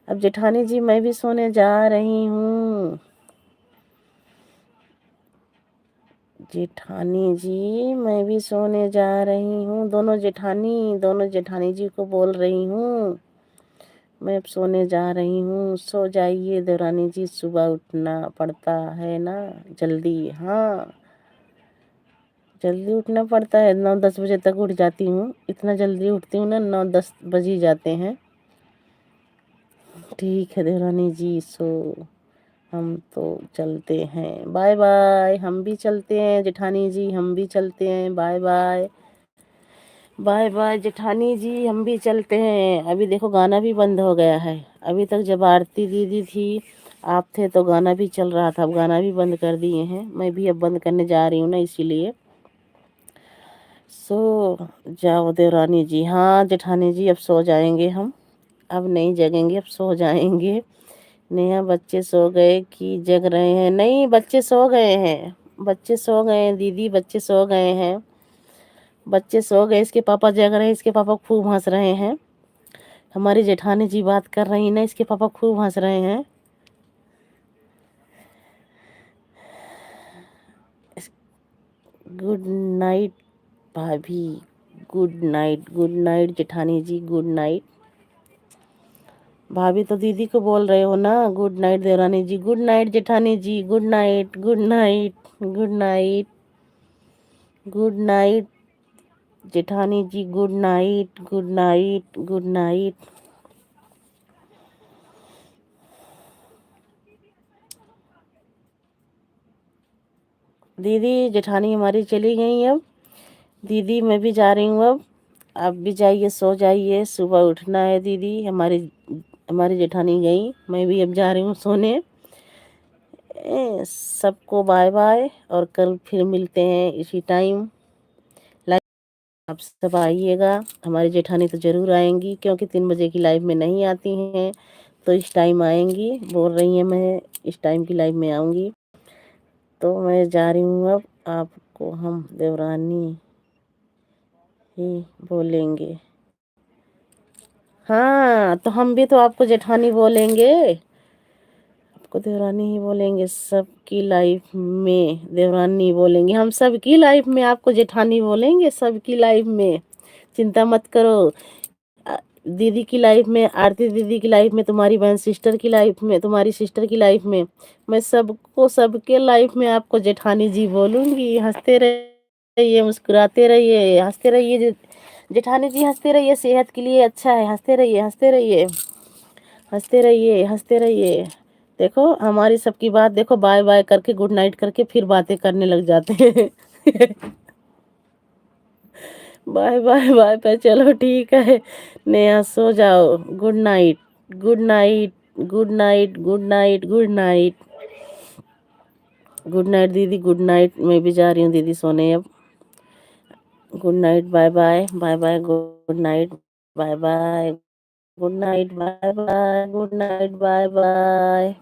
अब जेठानी जी, मैं भी सोने जा रही हूँ। जेठानी जी, मैं भी सोने जा रही हूँ। दोनों जेठानी जी को बोल रही हूँ, मैं अब सोने जा रही हूँ। सो जाइए देवरानी जी, सुबह उठना पड़ता है ना जल्दी। हाँ, जल्दी उठना पड़ता है, 9-10 बजे तक उठ जाती हूँ, इतना जल्दी उठती हूँ ना, 9-10 बज ही जाते हैं। ठीक है देवरानी जी, सो हम तो चलते हैं, बाय बाय। हम भी चलते हैं जेठानी जी, हम भी चलते हैं, बाय बाय। बाय बाय जेठानी जी, हम भी चलते हैं। अभी देखो गाना भी बंद हो गया है। अभी तक जब आरती दीदी थी, आप थे, तो गाना भी चल रहा था। अब गाना भी बंद कर दिए हैं, मैं भी अब बंद करने जा रही हूँ ना, इसीलिए। सो जाओ देवरानी जी। हाँ जेठानी जी, अब सो जाएंगे हम, अब नहीं जगेंगे, अब सो जाएंगे। नेहा, बच्चे सो गए कि जग रहे हैं? नहीं, बच्चे सो गए हैं, बच्चे सो गए हैं दीदी, बच्चे सो गए हैं, बच्चे सो गए। इसके पापा जग रहे हैं, इसके पापा खूब हंस रहे हैं। हमारी जेठानी जी बात कर रही ना, इसके पापा खूब हंस रहे हैं। गुड नाइट भाभी, गुड नाइट, गुड नाइट जेठानी जी, गुड नाइट। भाभी तो दीदी को बोल रहे हो ना। गुड नाइट देवरानी जी, गुड नाइट जेठानी जी, good night, good night, good night, good night जेठानी जी, good night, good night, good night. दीदी जेठानी हमारी चली गई अब। दीदी मैं भी जा रही हूँ अब। आप भी जाइए, सो जाइए, सुबह उठना है दीदी। हमारी हमारी जेठानी गई, मैं भी अब जा रही हूँ सोने। सबको बाय बाय, और कल फिर मिलते हैं इसी टाइम। लाइव आप सब आइएगा। हमारी जेठानी तो ज़रूर आएंगी, क्योंकि 3 बजे की लाइव में नहीं आती हैं, तो इस टाइम आएंगी। बोल रही हैं मैं इस टाइम की लाइव में आऊँगी। तो मैं जा रही हूँ अब। आपको हम देवरानी ही बोलेंगे। हाँ, तो हम भी तो आपको जेठानी बोलेंगे, आपको देवरानी ही बोलेंगे। सबकी लाइफ में देवरानी बोलेंगे, हम सबकी लाइफ में आपको जेठानी बोलेंगे, सबकी लाइफ में। चिंता मत करो। दीदी की लाइफ में, आरती दीदी की लाइफ में, तुम्हारी बहन सिस्टर की लाइफ में, तुम्हारी सिस्टर की लाइफ में, मैं सबको, सबके लाइफ में आपको जेठानी जी बोलूँगी। हंसते रहिए, मुस्कुराते रहिए, हंसते रहिए जेठानी जी, हंसते रहिए, सेहत के लिए अच्छा है। हंसते रहिए, हंसते रहिए, हंसते रहिए, हंसते रहिए। देखो हमारी सबकी बात देखो, बाय बाय करके, गुड नाइट करके फिर बातें करने लग जाते हैं। बाय बाय बाय बाय, चलो ठीक है। नेहा सो जाओ। Good night, good night, good night, good night, good night, good night दीदी, गुड नाइट। मैं भी जा रही हूँ दीदी सोने अब। Good night, bye bye, bye bye, good night, bye bye, good night, bye bye, good night, bye bye.